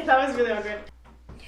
That was really awkward.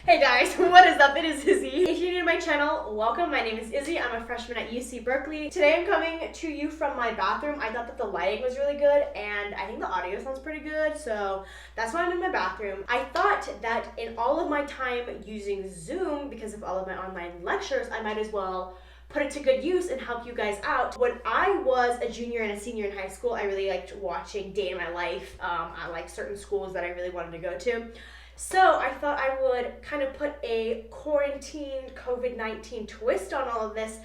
Hey guys, what is up? It is Izzy. If you're new to my channel, welcome. My name is Izzy. I'm a freshman at UC Berkeley. Today I'm coming to you from my bathroom. I thought that the lighting was really good and I think the audio sounds pretty good, so that's why I'm in my bathroom. I thought that in all of my time using Zoom, because of all of my online lectures, I might as well put it to good use and help you guys out. When I was a junior and a senior in high school, I really liked watching Day in My Life at like certain schools that I really wanted to go to. So I thought I would kind of put a quarantined COVID-19 twist on all of this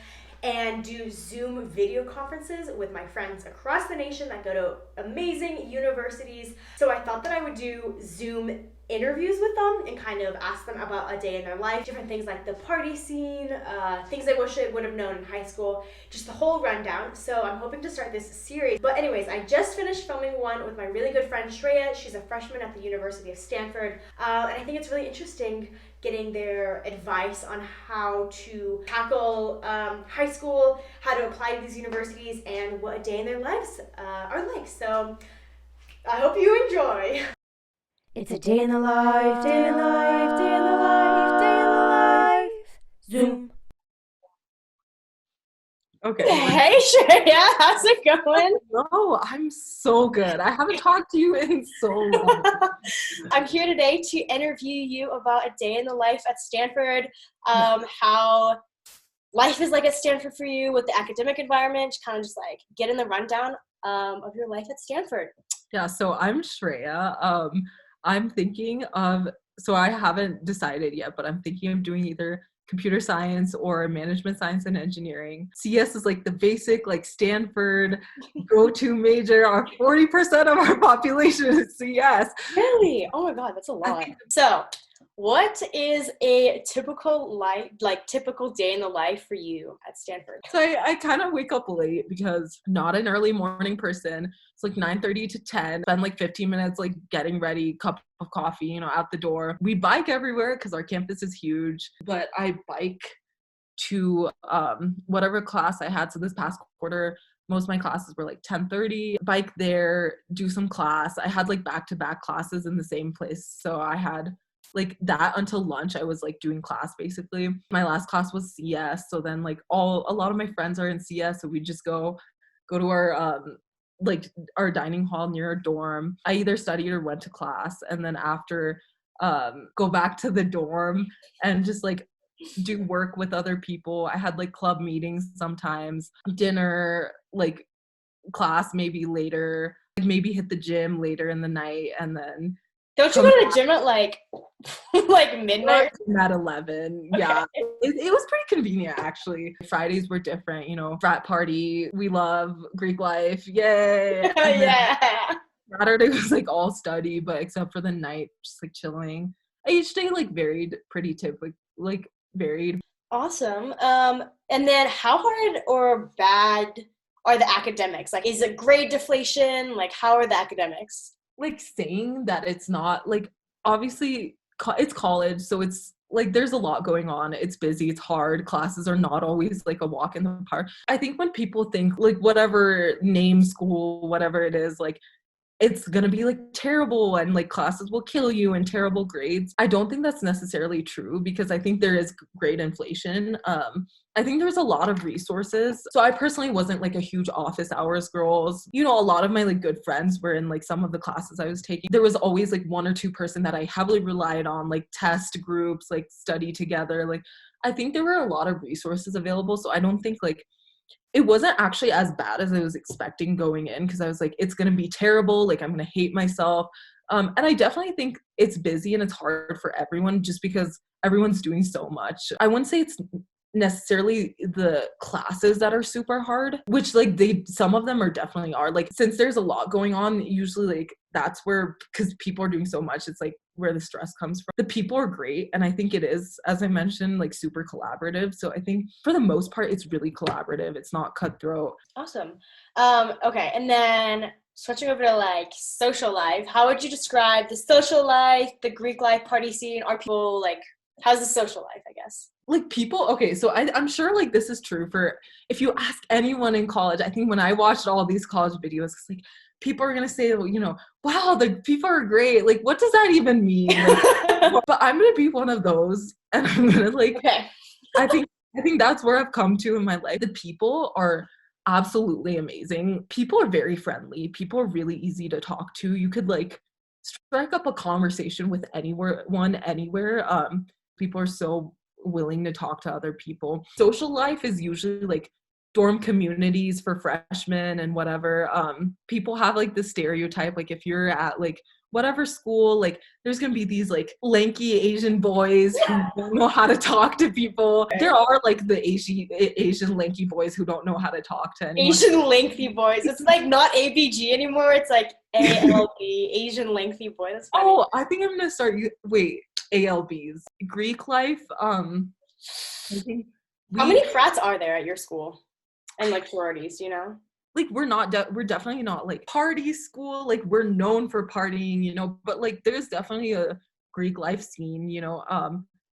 and do Zoom video conferences with my friends across the nation that go to amazing universities. So I thought that I would do Zoom interviews with them and kind of ask them about a day in their life, different things like the party scene, things I wish I would have known in high school, just the whole rundown. So I'm hoping to start this series. But anyways, I just finished filming one with my really good friend Shreya. She's a freshman at the University of Stanford, and I think it's really interesting getting their advice on how to tackle high school, how to apply to these universities, and what a day in their lives are like. So I hope you enjoy. It's a day in the life, day in the life, day in the life, day in the life. Zoom. Okay. Hey Shreya, how's it going? Oh, I'm so good. I haven't talked to you in so long. I'm here today to interview you about a day in the life at Stanford, how life is like at Stanford for you with the academic environment, kind of just like getting the rundown of your life at Stanford. Yeah, so I'm Shreya. I'm thinking of, so I haven't decided yet, but I'm thinking of doing either computer science or management science and engineering. CS is like the basic, like Stanford go-to major. Our 40% of our population is CS. Really? Oh my God, that's a lot. So what is a typical life, like typical day in the life for you at Stanford? So I kind of wake up late because I'm not an early morning person. It's like 9:30 to 10. Spend like 15 minutes like getting ready, cup of coffee, out the door. We bike everywhere because our campus is huge. But I bike to whatever class I had. So this past quarter, most of my classes were like 10:30. Bike there, do some class. I had like back-to-back classes in the same place. So I had like that until lunch. I was like doing class basically. My last class was CS. So then like a lot of my friends are in CS. So we just go to our like our dining hall near our dorm. I either studied or went to class, and then after go back to the dorm and just like do work with other people. I had like club meetings sometimes, dinner, like class maybe later, like maybe hit the gym later in the night, and then don't you go to the gym at like midnight? At 11. Yeah. Okay. It was pretty convenient actually. Fridays were different, frat party. We love Greek life. Yay. Yeah. Saturday was like all study, but except for the night, just like chilling. Each day like varied, pretty like varied. Awesome. And then how hard or bad are the academics? Like, is it grade deflation? Like, how are the academics? Like saying that it's not like, obviously it's college, so it's like there's a lot going on. It's busy, it's hard. Classes are not always like a walk in the park. I think when people think like whatever name school, whatever it is, like it's gonna be like terrible and like classes will kill you and terrible grades. I don't think that's necessarily true because I think there is grade inflation. I think there's a lot of resources. So I personally wasn't like a huge office hours girls. A lot of my like good friends were in like some of the classes I was taking. There was always like one or two person that I heavily relied on, like test groups, like study together. Like I think there were a lot of resources available. So I don't think like it wasn't actually as bad as I was expecting going in, because I was like, it's going to be terrible. Like, I'm going to hate myself. And I definitely think it's busy and it's hard for everyone just because everyone's doing so much. I wouldn't say it's necessarily the classes that are super hard, which like some of them are definitely are. Like, since there's a lot going on, usually like that's where, because people are doing so much, it's like where the stress comes from. The people are great, and I think it is, as I mentioned, like super collaborative. So I think for the most part it's really collaborative. It's not cutthroat. Awesome. Okay, and then switching over to like social life, how would you describe the social life, the Greek life, party scene? Are people like, how's the social life, I guess? Like people, okay, so I'm sure like this is true for, if you ask anyone in college. I think when I watched all these college videos, it's like people are gonna say, you know, wow, the people are great. Like, what does that even mean? Like, but I'm gonna be one of those, and I'm gonna like. Okay. I think that's where I've come to in my life. The people are absolutely amazing. People are very friendly. People are really easy to talk to. You could like strike up a conversation with anyone, anywhere. People are so willing to talk to other people. Social life is usually like dorm communities for freshmen and whatever. People have like the stereotype, like if you're at like whatever school, like there's gonna be these like lanky Asian boys who don't know how to talk to people. There are like the Asian lanky boys who don't know how to talk to anyone. Asian lengthy boys. It's like not ABG anymore. It's like ALB, Asian lengthy boy. That's funny. Oh, I think I'm gonna start. Wait, ALBs, Greek life. I think How many frats are there at your school? And like sororities, you know? Like we're definitely not like party school. Like we're known for partying, you know, but like there's definitely a Greek life scene, you know.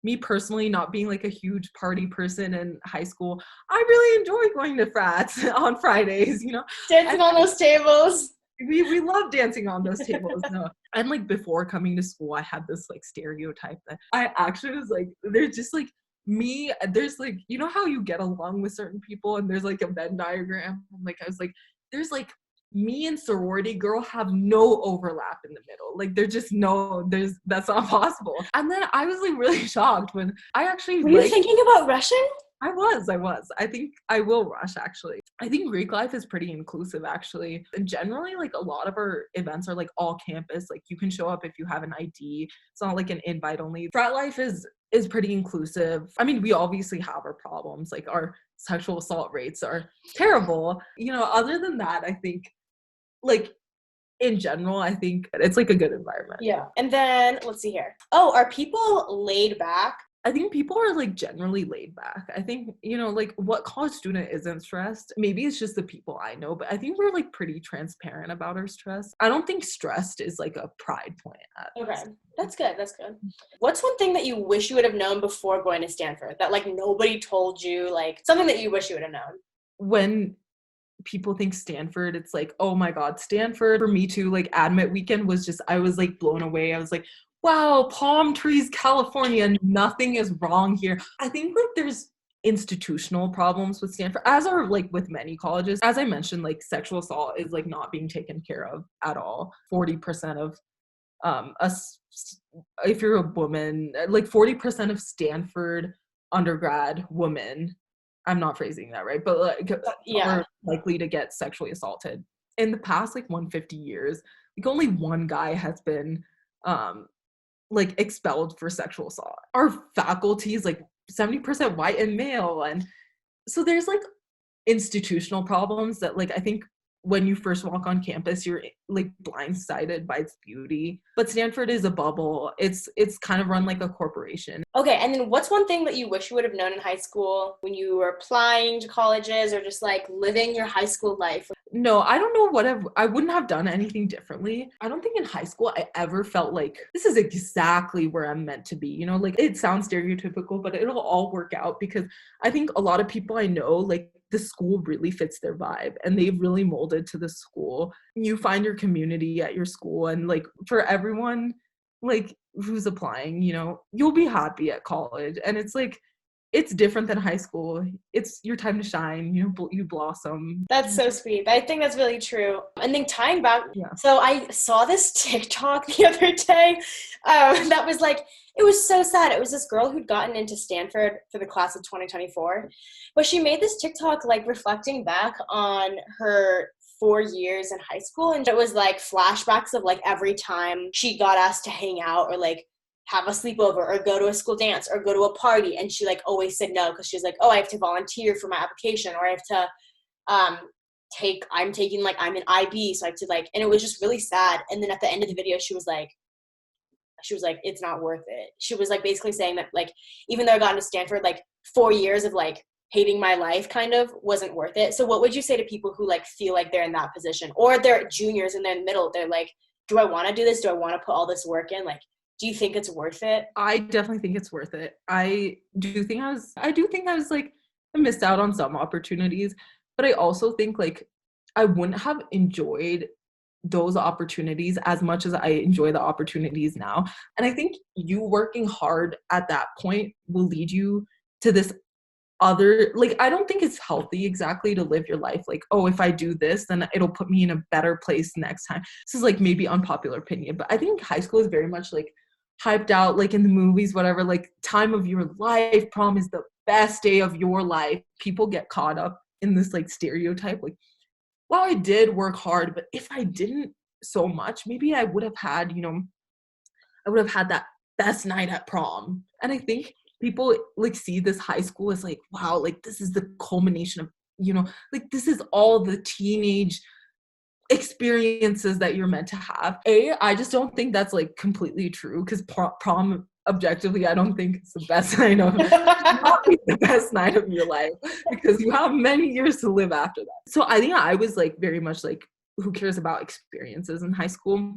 Me personally, not being like a huge party person in high school, I really enjoy going to frats on Fridays, you know. Dancing on those tables. We love dancing on those tables. No. And like before coming to school, I had this like stereotype that I actually was like, they're just like me, there's like, you know how you get along with certain people and there's like a Venn diagram. Like I was like, there's like me and sorority girl have no overlap in the middle. Like there's that's not possible. And then I was like really shocked when I actually Were you thinking about rushing? I was. I think I will rush actually. I think Greek life is pretty inclusive actually. And generally like a lot of our events are like all campus. Like you can show up if you have an ID. It's not like an invite only. Frat life is pretty inclusive. I mean, we obviously have our problems. Like our sexual assault rates are terrible. You know, other than that, I think like in general, I think it's like a good environment. Yeah. And then let's see here. Oh, are people laid back? I think people are like generally laid back. I think, you know, like what college student isn't stressed? Maybe it's just the people I know, but I think we're like pretty transparent about our stress. I don't think stressed is like a pride point. Okay. That's good. That's good. What's one thing that you wish you would have known before going to Stanford that like nobody told you, like something that you wish you would have known? When people think Stanford, it's like, oh my God, Stanford. For me too, like admit weekend was just, I was like blown away. I was like, wow, palm trees, California, nothing is wrong here. I think like there's institutional problems with Stanford, as are like with many colleges. As I mentioned, like sexual assault is like not being taken care of at all. 40% of us, if you're a woman, like 40% of Stanford undergrad women, I'm not phrasing that right, but like are likely to get sexually assaulted. In the past like 150 years, like only one guy has been like expelled for sexual assault. Our faculty is like 70% white and male, and so there's like institutional problems that like I think when you first walk on campus you're like blindsided by its beauty. But Stanford is a bubble. It's kind of run like a corporation. Okay, and then what's one thing that you wish you would have known in high school when you were applying to colleges or just like living your high school life? No, I don't know I wouldn't have done anything differently. I don't think in high school I ever felt like this is exactly where I'm meant to be. You know, like it sounds stereotypical, but it'll all work out because I think a lot of people I know, like the school really fits their vibe and they've really molded to the school. You find your community at your school, and like for everyone like who's applying, you know, you'll be happy at college. And it's like it's different than high school. It's your time to shine. You blossom. That's so sweet. I think that's really true. And then tying back, so I saw this TikTok the other day that was like, it was so sad. It was this girl who'd gotten into Stanford for the class of 2024, but she made this TikTok like reflecting back on her 4 years in high school, and it was like flashbacks of like every time she got asked to hang out or like have a sleepover or go to a school dance or go to a party, and she like always said no because she's like, oh, I have to volunteer for my application, or I have to I'm an IB, so I have to like, and it was just really sad. And then at the end of the video she was like it's not worth it. She was like basically saying that like even though I got into Stanford, like 4 years of like hating my life kind of wasn't worth it. So what would you say to people who like feel like they're in that position, or they're juniors and they're in the middle, they're like, do I want to do this? Do I want to put all this work in? Like, do you think it's worth it? I definitely think it's worth it. I do think I was like, I missed out on some opportunities, but I also think like I wouldn't have enjoyed those opportunities as much as I enjoy the opportunities now. And I think you working hard at that point will lead you to this other, like, I don't think it's healthy exactly to live your life like, oh, if I do this, then it'll put me in a better place next time. This is like maybe unpopular opinion, but I think high school is very much like hyped out, like in the movies, whatever, like time of your life, prom is the best day of your life. People get caught up in this like stereotype, like, well, I did work hard, but if I didn't so much, maybe I would have had, I would have had that best night at prom. And I think people like see this high school as like, wow, like this is the culmination of, like this is all the teenage experiences that you're meant to have. I just don't think that's like completely true, because prom objectively, I don't think it's the best night of not be the best night of your life, because you have many years to live after that. So I think I was like very much like, who cares about experiences in high school?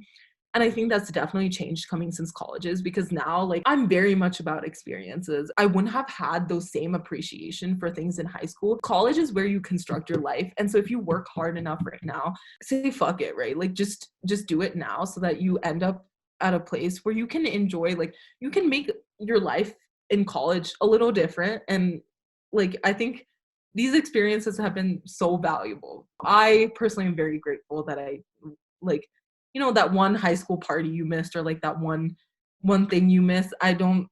And I think that's definitely changed coming since colleges, because now like I'm very much about experiences. I wouldn't have had those same appreciation for things in high school. College is where you construct your life. And so if you work hard enough right now, say fuck it, right? Like just do it now, so that you end up at a place where you can enjoy, like you can make your life in college a little different. And like I think these experiences have been so valuable. I personally am very grateful that I like, that one high school party you missed, or like that one thing you missed. I think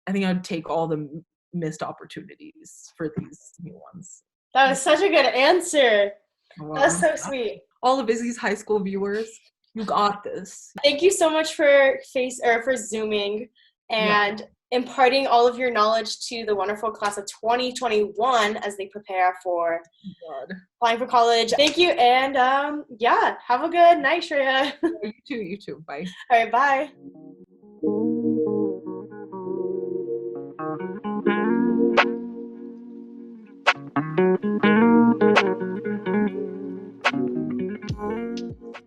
I'd take all the missed opportunities for these new ones. That was such a good answer. Well, That was so sweet. all of Izzy's high school viewers, you got this. Thank you so much for for Zooming and imparting all of your knowledge to the wonderful class of 2021 as they prepare for applying for college. Thank you, and have a good night, Shreya. You too. Bye. All right, bye.